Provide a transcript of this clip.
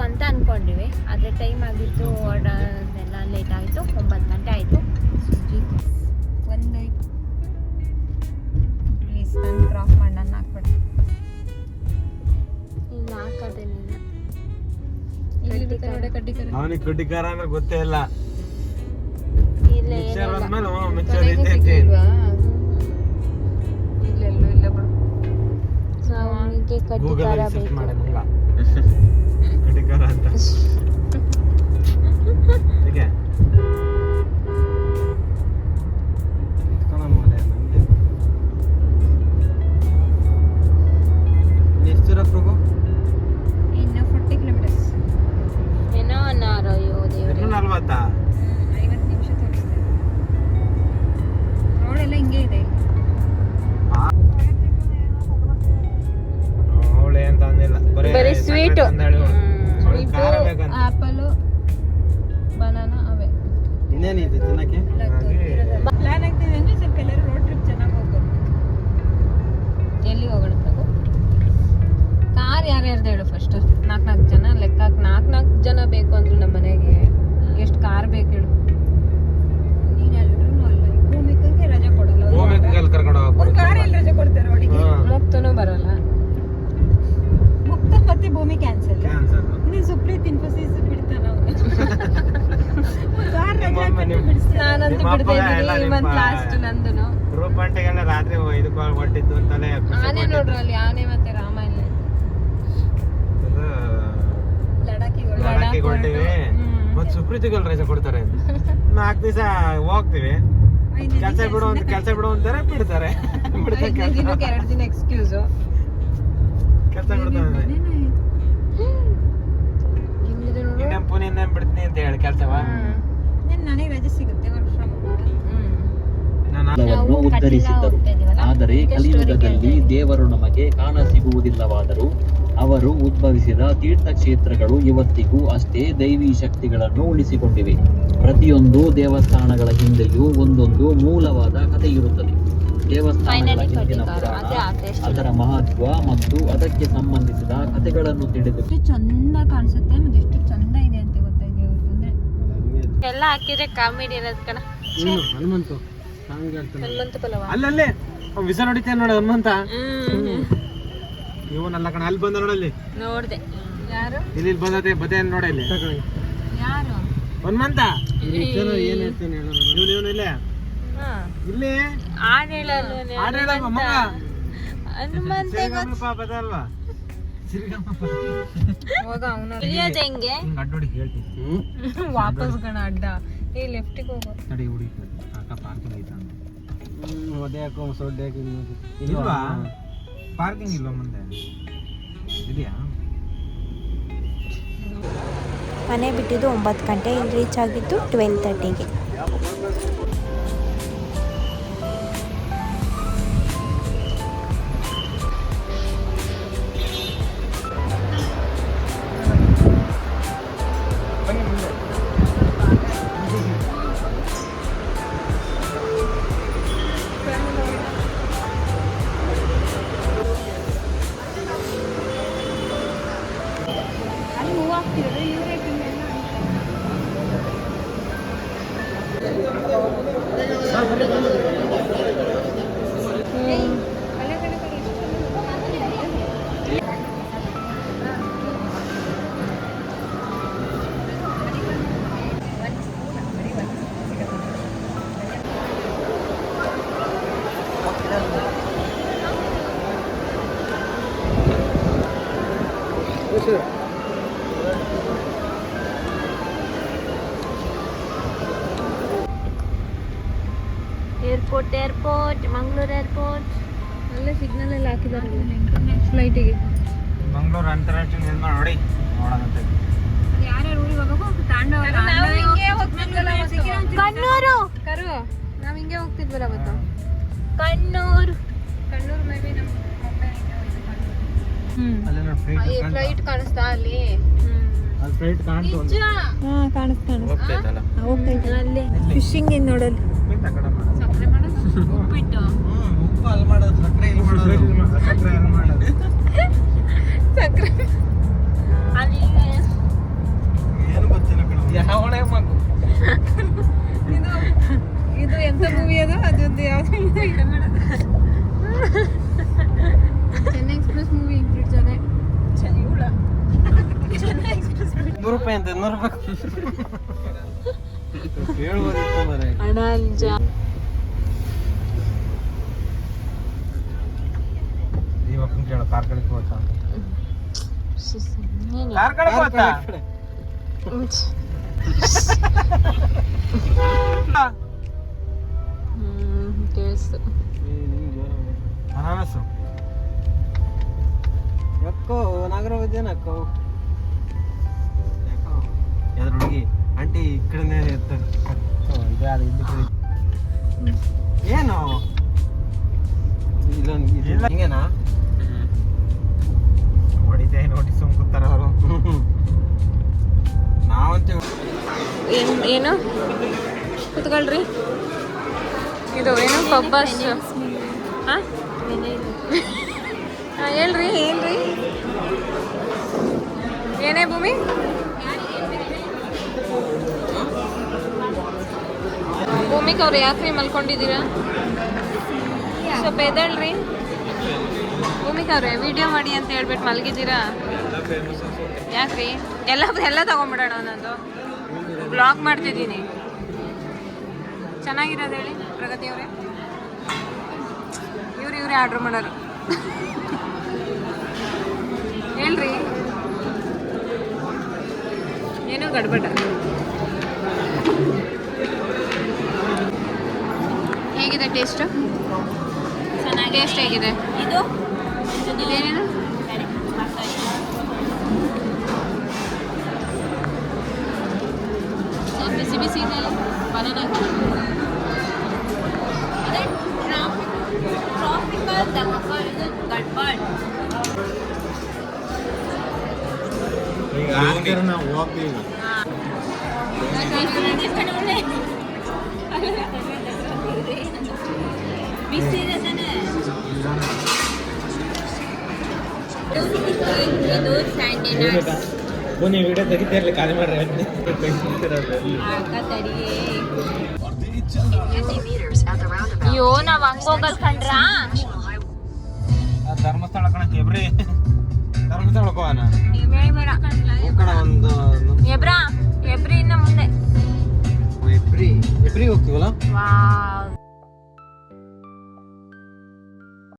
ಅಂತ ಅಂದ್ಕೊಂಡಿವಿ. ಆದರೆ ಟೈಮ್ ಆಗಿತ್ತು, ಅದೆಲ್ಲ ಲೇಟ್ ಆಯಿತು. 9 ಗಂಟೆ ಆಯಿತು. ಒಂದು ಪ್ಲೀಸ್ ನಾನು ಕ್ರಾಪ್ ಮಾಡಿ ನಾನು ಹಾಕ್ಬೇಡಿ. ಇಲ್ಲ ಹಾಕೋದೆ ನೀನು. ಅವನಿಗೆ ಕಡ್ಡಿಕಾರ ಅಂದ್ರೆ ಗೊತ್ತೇ ಇಲ್ಲ. ಇಲ್ಲ ಇಲ್ಲೆಲ್ಲೂ ಇಲ್ಲ ಬಿಡು. ಅವನಿಗೆ ಕಡ್ಡಿಕಾರ ಬೇಕು. ಕಡ್ಡಿಕಾರ ಅಂತ ಹೀಗೆ ಎಷ್ಟು ದೂರ ಪ್ರಭು? ಇನ್ನು 40 ಕಿಲೋಮೀಟರ್ಸ್. ಏನೋ ಅನ್ನಾರೋ ದೇವ್ರೆ. 40 50 ನಿಮಿಷ ತೋರಿಸ್ತೇವೆ. ರೋಡ್ ಎಲ್ಲ ಹಿಂಗೆ ಇದೆ. ಅವಳೆ ಅಂತ ಅಂದಿಲ್ಲ, ಬರೀ ಸ್ವೀಟು. ಆಪಲ್ ಬನಾನಾ ಅವೇ ಇನ್ನೇನಿದೆ ತಿನ್ನಕ್ಕೆ. ಪ್ಲಾನ್ ಆಗ್ತಿದೆ ಅಂದ್ರೆ ಸ್ವಲ್ಪ ಎಲ್ಲರೂ ರೋಡ್ ಟ್ರಿಪ್ ಚೆನ್ನಾಗಿ ಹೋಗ್ಬೇಕು. ಎಲ್ಲಿ ಹೋಗೋಣ ಪ್ರಭು? ಕಾರ್ ಯಾರ್ಯಾರ್ದು ಹೇಳು ಫಸ್ಟ್. 4 ಜನ ಲೆಕ್ಕ. 4 ಜನ ಬೇಕು ಅಂದ್ರು ನಮ್ಮ ಮನೆಗೆ. ಎಷ್ಟು ಕಾರ್ ಬೇಕು ಹೇಳು? ನೀನು ಎಲ್ಲರೂ ಅಲ್ಲ, ಭೂಮಿಕಗೆ ರಜೆ ಕೊಡಲ್ಲ. ಭೂಮಿಕಲ್ಲಿ ಕರ್ಕೊಂಡು ಹೋಗ್ಬೇಕು. ಕಾರ್ ಎಲ್ಲಿ ರಜೆ ಕೊಡ್ತಾರೆ ಅವಳಿಗೆ? ಮುಕ್ತನೂ ಬರಲ್ಲ. ಮುಕ್ತ ಮತ್ತೆ ಭೂಮಿ ಕ್ಯಾನ್ಸಲ್. ನೀನು ಸುಪ್ರೀತ್ ಇನ್ಫೋಸಿಸ್ ಬಿಡ್ತಾನ ನಾನಂತೂ ಬಿಡ್ತಾ ಇದ್ದೀನಿ. ಮಂತ್ ಲಾಸ್ಟ್ ನಂದುನು ರೂಪಂಟೆಗೆಲ್ಲ ರಾತ್ರಿ ಇದಕ್ಕೆ ಹೊಟ್ಟಿದ್ದು ಅಂತಾನೆ. ಆನೆ ನೋಡ್ರಿ ಅಲ್ಲಿ, ಆನೆ ಮತ್ತೆ ರಾಮಾಯಣ. ಲಡಾಖಿಗೆ ಹೊಟ್ಟಿವಿ. ಮತ್ತೆ ಸುಪ್ರೀತಿಗೆ ರಜೆ ಕೊಡ್ತಾರೆ. 4 ದಿವಸ ಹೋಗ್ತೀವಿ. ಕೆಲಸ ಬಿಡು ಅಂತಾರೆ, ಬಿಡ್ತಾರೆ. 2 ದಿನ ಎಕ್ಸ್ಕ್ಯೂಸ್. ಕೆಲಸ ಬಿಡ್ತಾರೆ. ಇನ್ನೇನು ಪುನಃ ಬಿಡ್ತೀನಿ ಅಂತ ಹೇಳಿ ಕೆಲಸವ. ನನಗೆ ರಜೆ ಸಿಗುತ್ತೆ ವರ್ಕ್ ಫ್ರಮ್ ಎಲ್ಲವನ್ನು ಉದ್ಧರಿಸಿದ್ದರು. ಆದರೆ ಕಲಿಯುಗದಲ್ಲಿ ದೇವರು ನಮಗೆ ಕಾಣಸಿಗುವುದಿಲ್ಲವಾದರೂ ಅವರು ಉದ್ಭವಿಸಿದ ತೀರ್ಥಕ್ಷೇತ್ರಗಳು ಇವತ್ತಿಗೂ ಅಷ್ಟೇ ದೈವಿ ಶಕ್ತಿಗಳನ್ನು ಉಳಿಸಿಕೊಂಡಿವೆ. ಪ್ರತಿಯೊಂದು ದೇವಸ್ಥಾನಗಳ ಹಿಂದೆಯೂ ಒಂದೊಂದು ಮೂಲವಾದ ಕಥೆ ಇರುತ್ತದೆ. ದೇವಸ್ಥಾನಗಳ ಹಿಂದಿನ ಪುರಾಣ, ಅದರ ಮಹತ್ವ ಮತ್ತು ಅದಕ್ಕೆ ಸಂಬಂಧಿಸಿದ ಕಥೆಗಳನ್ನು ತಿಳಿದು ಚಂದ ಕಾಣಿಸುತ್ತೆ. ಮತ್ತೆ ಎಷ್ಟು ಚಂದ ಇದೆ ಅಂತ ಗೊತ್ತಾಯ್ತು. ಅಂದ್ರೆ ಎಲ್ಲ ಹಾಕಿದ್ರೆ ಕಾಮಿಡಿ ಇರೋದು ಕಣ. ಹನುಮಂತು ಹನುಮಂತ ಪಲವ ಅಲ್ಲಲ್ಲೇ ವಿಸ ನೋಡಿತೇನೆ ನೋಡ ಹನುಮಂತ. ಇವನಲ್ಲ ಕಣ, ಅಲ್ಲಿ ಬಂದ ನೋಡಲ್ಲಿ. ನೋಡ್ದೆ. ಯಾರು ಇಲ್ಲಿ ಬಂದತೆ ಬದೇ ನೋಡ ಇಲ್ಲಿ. ಯಾರು ಹನುಮಂತ ಏನ್ ಹೇಳ್ತೇನೆ ಇವನು ಇಲ್ಲೇ ಇಲ್ಲಿ ಹಾಡು ಹೇಳಲ್ವ ಮಗ ಹನುಮಂತ ಬದಲ್ವಾ ಹೋಗ ಅವನ ಇಳಿಯೋದು ಹೆಂಗೆ? ಅಡ್ಡೋಡಿ ಹೇಳ್ತೀನಿ. ವಾಪಸ್ ಗಣ ಅಡ್ಡ. ಈ ಲೆಫ್ಟಿಗೆ ಹೋಗೋ ತಡಿ ಹುಡಿ ಅಕ್ಕ ಪಾರ್ಕಿಂಗ್ ಐತ. ಅದೇ ಯಾಕೋ ಸೊಡ್ಡೆ ಇಲ್ವಾ? ಪಾರ್ಕಿಂಗ್ ಇಲ್ವಾ ಮುಂದೆ? ಇದೆಯಾ? ಮನೆ ಬಿಟ್ಟಿದ್ದು 9 ಗಂಟೆ. ಇಲ್ಲಿ ರೀಚ್ ಆಗಿದ್ದು 12:30ಗೆ. ಅಲ್ಲಿ ಹೂ ಹಾಕ್ತಿರೋದು ಇವರೇ ಏರ್ಪೋರ್ಟ್ ಮಂಗಳೂರು ಏರ್ಪೋರ್ಟ್. ಅಲ್ಲೇ ಸಿಗ್ನಲ್ ಎಲ್ಲ ಹಾಕಿದ್ದಾರೆ ಫ್ಲೈಟಿಗೆ. ಮಂಗಳೂರು ಅಂತಾರಾಷ್ಟ್ರೀಯ ನಿರ್ಮಾಣ ನೋಡಿ ನೋಡೋಣಂತ. ಯಾರ್ಯಾರು ಊರಿಗೆ ಹೋಗಬೇಕು? ಕಣ್ಣೂರು ಕರು ನಾವು ಹಿಂಗೆ ಹೋಗ್ತಿದ್ವಲ್ಲ ಅವತ್ತು. ಕಣ್ಣೂರು ಮೇ ಬಿ ನಮ್ಮ ಅಲ್ಲಿ ನೋಡಿ ಫ್ಲೈಟ್ ಕಾಣಿಸ್ತಾ ಅಲ್ಲಿ. ಅಲ್ಲಿ ಫ್ಲೈಟ್ ಕಾಣ್ತು. ಹಾ ಕಾಣಿಸ್ತಾನೆ. ಹೋಗ್ತೈತಲ್ಲ ಹೋಗ್ತೈತೆ ಅಲ್ಲಿ ಫಿಶಿಂಗ್ ಇನ್ ನೋಡಲ್ಲಿ. ಸಕ್ಕರೆ ಮಾಡೋದು ಉಪ್ಪಿಟ್ಟು. ಉಪ್ಪು ಅಲ್ಲಿ ಮಾಡೋದು, ಸಕ್ಕರೆ ಇಲ್ಲಿ ಮಾಡೋದು. ಸಕ್ಕರೆ ಅಲ್ಲಿ ಮಾಡೋದು. ಸಕ್ಕರೆ ಅಲ್ಲಿ Kannada. Chennai express movie bridge ಅದೇ. ಚೆನ್ನೈ ಎಕ್ಸ್ಪ್ರೆಸ್ ₹100 ಅಂತ 100 ರೂಪಾಯಿ ಹೇಳ್ಬೋದಿತ್ತು ಮರೆ. ಹಣ ನಿಜ. ಇವಾಗ ಕೇಳು ಕಾರ್ ಕಡೆ ಹೋಗ್ತಾ ಅಂತ. ಕಾರ್ ಕಡೆ ಹೋಗ್ತಾ ಕೇಳಿಸ್ತು. ಅನಾನಸು ಯಾಕೋ ನಾಗರಾವಿದ್ಯೇನಕ್ಕೋ ಯಾಕೋ ಯಾವ್ದ್ರ ಹುಡುಗಿ ಆಂಟಿ ಈ ಕಡೆನೇ ಇರ್ತಾರೆ. ಇದೇ ಅದು ಇಲ್ಲಿ ಕಡೆ ಏನು ಇಲ್ಲೊಂದು ಇಲ್ಲ ಹಿಂಗೇನಾ ಹೊಡಿತೆ ನೋಡಿ ಸುಮ್ ಕೂತಾರ ಅವರು. ನಾವಂತೂ ಏನು ಕುತ್ಕೊಳ್ರಿ. ಇದು ಏನು ಪಬ್ಬಸ್ ಹಾಂ ಹೇಳ್ರಿ ಏನ್ರಿ ಏನೇ ಭೂಮಿ ಭೂಮಿಗೆ ಅವ್ರು ಯಾಕ್ರಿ ಮಲ್ಕೊಂಡಿದ್ದೀರಾ? ಸ್ವಲ್ಪ ಎದ್ದೇಳ್ರಿ. ಭೂಮಿಗೆ ಅವ್ರೆ ವಿಡಿಯೋ ಮಾಡಿ ಅಂತ ಹೇಳ್ಬಿಟ್ಟು ಮಲಗಿದ್ದೀರಾ ಯಾಕ್ರಿ? ಎಲ್ಲ ತಗೊಂಡ್ಬಿಡೋಣ ಒಂದೊಂದು ಬ್ಲಾಗ್ ಮಾಡ್ತಿದ್ದೀನಿ. ಚೆನ್ನಾಗಿರೋದು ಹೇಳಿ ಪ್ರಗತಿ ಅವರೇ. ಇವ್ರೇ ಆರ್ಡ್ರ್ ಮಾಡೋರು ಹೇಳ್ರಿ. ಏನೋ ಗಡ್ಬಡ. ಹೇಗಿದೆ ಟೇಸ್ಟು? ಚೆನ್ನಾಗಿ. ಟೇಸ್ಟ್ ಹೇಗಿದೆ? ಇದೇನೇನು ಬಿಸಿ ಬಿಸಿ ಇದೆ. ಬನಾನಾ ಈಗ ನಾವು ಹೋಗ್ತೀವಿ. ವಿಡಿಯೋ ತೆಗಿತಾ ಇರಲಿ ಖಾಲಿ ಮಾಡ್ರಿ. ಅಯ್ಯೋ ನಾವ್ ಹಂಗೋಗಲ್ ಕಂಡ್ರ. ಧರ್ಮಸ್ಥಳ ಕಣ ಎಬ್ರಿ ಧರ್ಮಸ್ಥಳಕ್ಕೆ ಹೋಗೋಣ. ಬೇಡ ಕಣ ಒಂದು ಎಬ್ರಿ ಇನ್ನ ಮುಂದೆ. ಎಬ್ರಿ ಹೋಗ್ತೀವಲ್ಲ. ವಾವ್